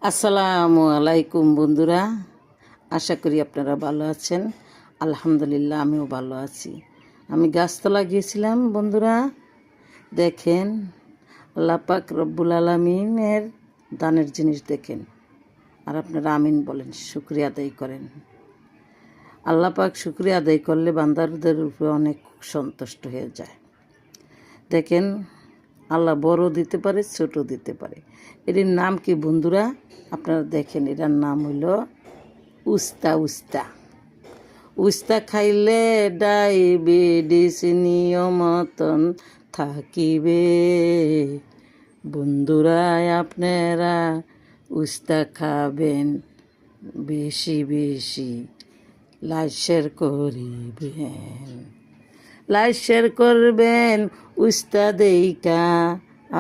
আসসালামু আলাইকুম বন্ধুরা, আশা করি আপনারা ভালো আছেন। আলহামদুলিল্লাহ আমিও ভালো আছি। আমি গাছতলা গিয়েছিলাম বন্ধুরা। দেখেন আল্লাহ পাক রব্বুল আলামিনের দানের জিনিস দেখেন, আর আপনারা আমিন বলেন, শুকরিয়া আদায় করেন। আল্লাহ পাক শুকরিয়া আদায় করলে বান্দারদের উপরে অনেক সন্তুষ্ট হয়ে যায়। দেখেন আল্লাহ বড় দিতে পারে, ছোট দিতে পারে। এটির নাম কি বন্ধুরা? আপনারা দেখেন, এটার নাম হইল উস্তা। উস্তা খাইলে ডায়াবেটিস নিয়মতন থাকিবে। বন্ধুরা আপনারা উস্তা খাবেন বেশি বেশি, লাইক শেয়ার করিবেন, লাইক শেয়ার করবেন। উস্তা দেইকা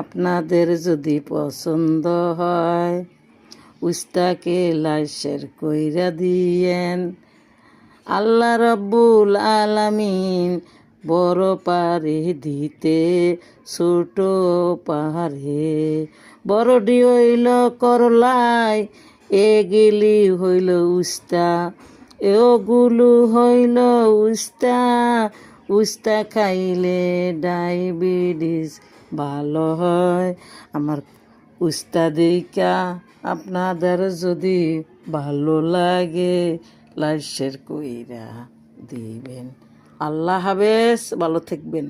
আপনাদের যদি পছন্দ হয়, উস্তাকে লাইক শেয়ার কইরা দিয়েন। আল্লাহ রব্বুল আলামিন বড় পারে দিতে, ছোট পারে। বড়ডি হইল করলাই, এগুলি হইল উস্তা, এগুলো হইল উস্তা। উস্তা খাইলে ডায়াবেটিস ভালো হয়। আমার উস্তা দেইকা আপনাদের যদি ভালো লাগে, লাইক শেয়ার কইরা দিবেন। আল্লাহ হাফেজ, ভালো থাকবেন।